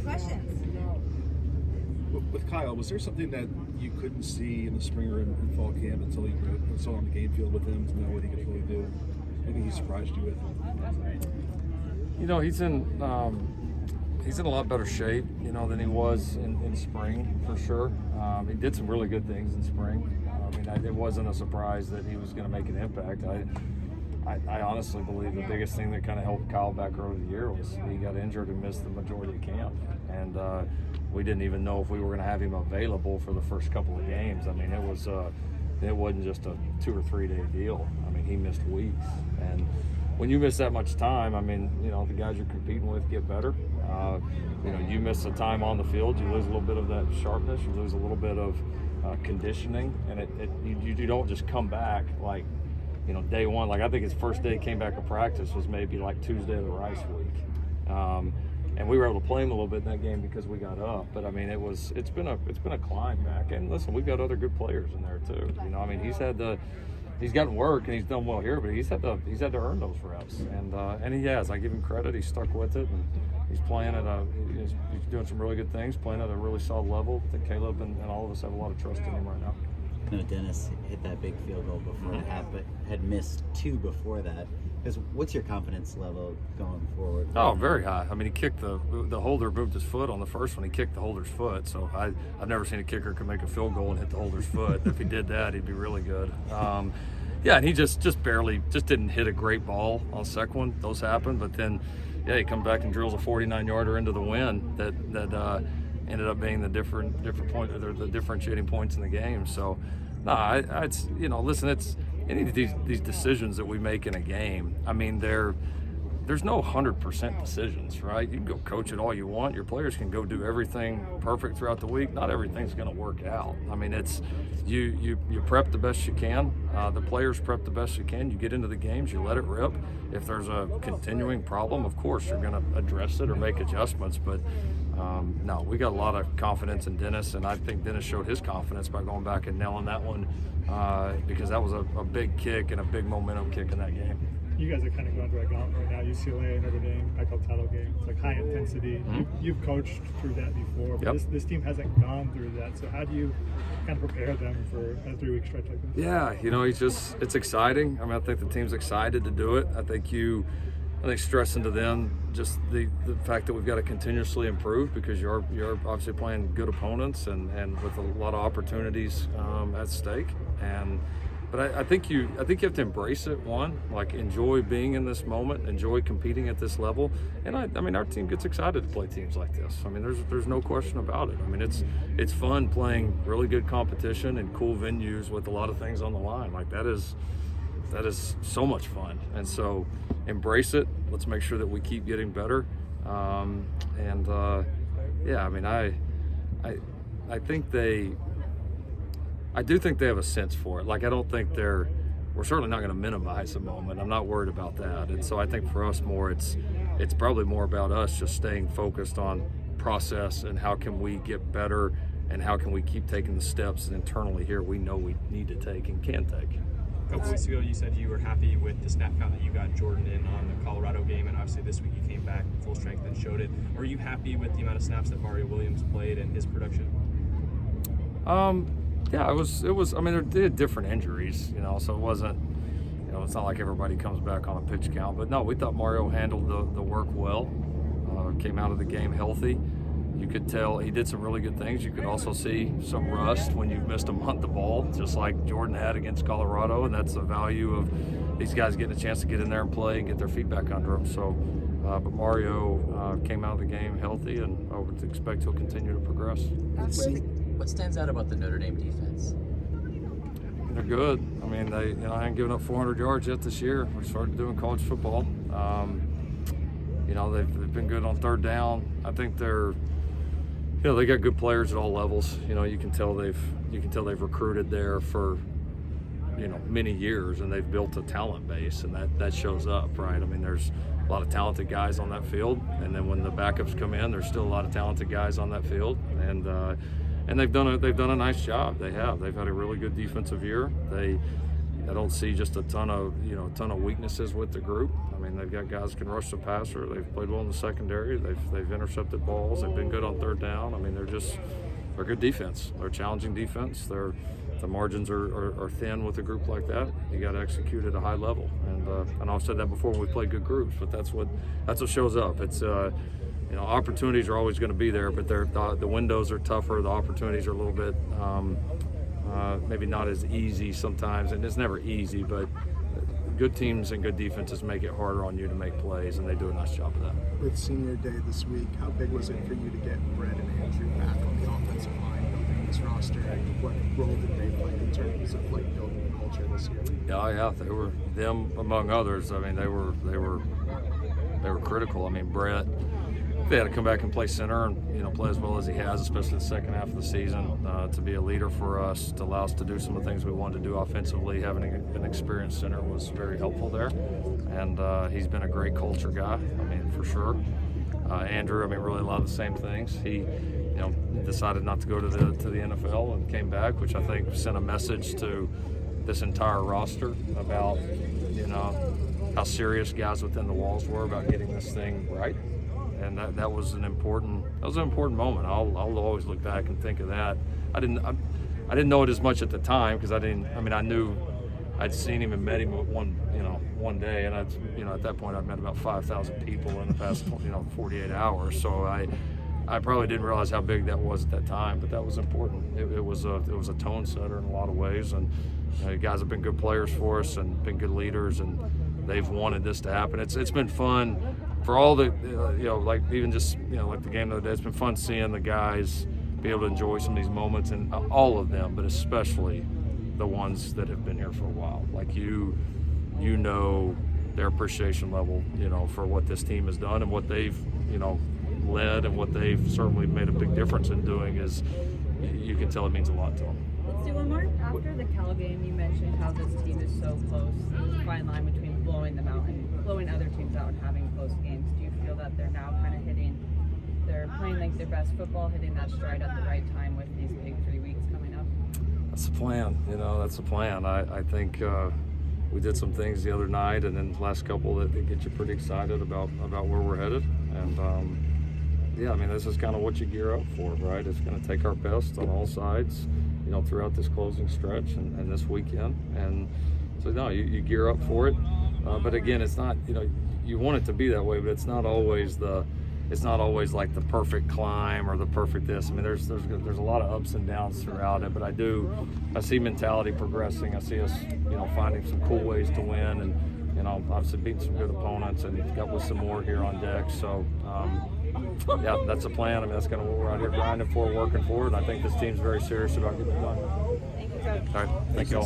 questions. With Kyle, was there something that you couldn't see in the spring or in fall camp until you saw on the game field with him to know what he could really do? Anything he surprised you with? You know, he's in a lot better shape, you know, than he was in spring for sure. He did some really good things in spring. I mean, it wasn't a surprise that he was going to make an impact. I honestly believe the biggest thing that kind of helped Kyle back early the year was he got injured and missed the majority of camp. And we didn't even know if we were going to have him available for the first couple of games. I mean, it wasn't just a 2 or 3 day deal. I mean, he missed weeks. And when you miss that much time, I mean, you know, the guys you're competing with get better. You know, you miss the time on the field, you lose a little bit of that sharpness, you lose a little bit of conditioning, and you don't just come back like, you know, day one. Like I think his first day he came back to practice was maybe like Tuesday of the Rice week, and we were able to play him a little bit in that game because we got up. But I mean, it's been a climb back. And listen, we've got other good players in there too. You know, I mean, he's gotten work and he's done well here, but he's had to earn those reps, and he has. I give him credit. He's stuck with it, and he's playing he's doing some really good things, playing at a really solid level. I think Caleb and all of us have a lot of trust in him right now. I know Dennis hit that big field goal before the half, but had missed 2 before that. Because what's your confidence level going forward? Oh, very high. I mean, he kicked the holder moved his foot on the first one. He kicked the holder's foot. So I've never seen a kicker could make a field goal and hit the holder's foot. If he did that, he'd be really good. Yeah, and he just barely didn't hit a great ball on the second one. Those happen, but then he comes back and drills a 49-yarder into the wind that ended up being the different point, or the differentiating points in the game. So, it's, you know, listen, it's any of these decisions that we make in a game. I mean, there's no 100% decisions, right? You can go coach it all you want. Your players can go do everything perfect throughout the week. Not everything's going to work out. I mean, it's you prep the best you can. The players prep the best you can. You get into the games, you let it rip. If there's a continuing problem, of course, you're going to address it or make adjustments. But no, we got a lot of confidence in Dennis, and I think Dennis showed his confidence by going back and nailing that one because that was a big kick and a big momentum kick in that game. You guys are kind of going through a gauntlet right now. UCLA, Notre Dame, Pac-12 title game. It's like high intensity. Mm-hmm. You've coached through that before, but this team hasn't gone through that. So how do you kind of prepare them for a 3-week stretch like this? Yeah, you know, it's exciting. I mean, I think the team's excited to do it. I think stressing to them just the fact that we've got to continuously improve because you're obviously playing good opponents and with a lot of opportunities at stake. But I think you have to embrace it. One, like enjoy being in this moment, enjoy competing at this level. And I mean, our team gets excited to play teams like this. I mean, there's no question about it. I mean, it's fun playing really good competition in cool venues with a lot of things on the line. Like that is so much fun. And so embrace it. Let's make sure that we keep getting better. I mean, I do think they have a sense for it. Like, I don't think we're certainly not going to minimize the moment. I'm not worried about that. And so I think for us it's probably more about us just staying focused on process and how can we get better and how can we keep taking the steps that internally here we know we need to take and can take. A couple weeks ago, you said you were happy with the snap count that you got Jordan in on the Colorado game, and obviously this week you came back full strength and showed it. Were you happy with the amount of snaps that Mario Williams played and his production? Yeah, it was. I mean, they had different injuries, you know, so it wasn't, you know, it's not like everybody comes back on a pitch count. But no, we thought Mario handled the work well, came out of the game healthy. You could tell he did some really good things. You could also see some rust when you've missed him hunt the ball, just like Jordan had against Colorado, and that's the value of these guys getting a chance to get in there and play and get their feet back under them. So, but Mario came out of the game healthy, and I would expect he'll continue to progress. What stands out about the Notre Dame defense? They're good. I mean, they haven't given up 400 yards yet this year. We started doing college football. You know, they've been good on third down. I think they got good players at all levels. You know, you can tell they've recruited there for, you know, many years, and they've built a talent base, and that shows up, right? I mean, there's a lot of talented guys on that field, and then when the backups come in, there's still a lot of talented guys on that field, and they've done a nice job. They've had a really good defensive year. don't see just a ton of weaknesses with the group. I mean, they've got guys who can rush the passer. They've played well in the secondary. They've intercepted balls. They've been good on third down. I mean, they're good defense. They're challenging defense. The margins are thin with a group like that. You got to execute at a high level. And I know I've said that before when we played good groups, but that's what shows up. It's opportunities are always going to be there, but the windows are tougher. The opportunities are a little bit maybe not as easy sometimes, and it's never easy, but good teams and good defenses make it harder on you to make plays, and they do a nice job of that. With senior day this week, how big was it for you to get Brett and Andrew back on the offensive line building this roster? And what role did they play in terms of building the culture this year? Yeah, they were them among others. I mean, they were critical. I mean, Brett, they had to come back and play center and play as well as he has, especially the second half of the season, to be a leader for us, to allow us to do some of the things we wanted to do offensively. Having an experienced center was very helpful there, and he's been a great culture guy. I mean, for sure. Andrew, I mean, really a lot of the same things. He, decided not to go to the NFL and came back, which I think sent a message to this entire roster about how serious guys within the walls were about getting this thing right. And that was an important moment. I'll always look back and think of that. I didn't know it as much at the time because I knew I'd seen him and met him one day, and at that point I'd met about 5,000 people in the past 48 hours. So I probably didn't realize how big that was at that time, but that was important. It was a tone setter in a lot of ways, and you guys have been good players for us and been good leaders, and they've wanted this to happen. It's been fun. For all the, even just, like the game the other day, it's been fun seeing the guys be able to enjoy some of these moments, and all of them, but especially the ones that have been here for a while. Like their appreciation level, for what this team has done and what they've, led and what they've certainly made a big difference in doing is, you can tell it means a lot to them. Let's do one more. After the Cal game, you mentioned how this team is so close. There's a fine line between blowing them out and blowing other teams out and having close games. Do you feel that they're now kind of they're playing like their best football, hitting that stride at the right time with these big 3 weeks coming up? That's the plan. That's the plan. I think we did some things the other night and then the last couple that get you pretty excited about where we're headed. And this is kind of what you gear up for, right? It's going to take our best on all sides, throughout this closing stretch and this weekend. And so, no, you gear up for it. But again, it's not, you want it to be that way, but it's not always like the perfect climb or the perfect this. I mean, there's a lot of ups and downs throughout it, but I see mentality progressing. I see us, finding some cool ways to win, and obviously beating some good opponents, and got with some more here on deck. So, that's the plan. I mean, that's kind of what we're out here grinding for, working for, and I think this team's very serious about getting it done. Thank you, Coach. All right, thank you all.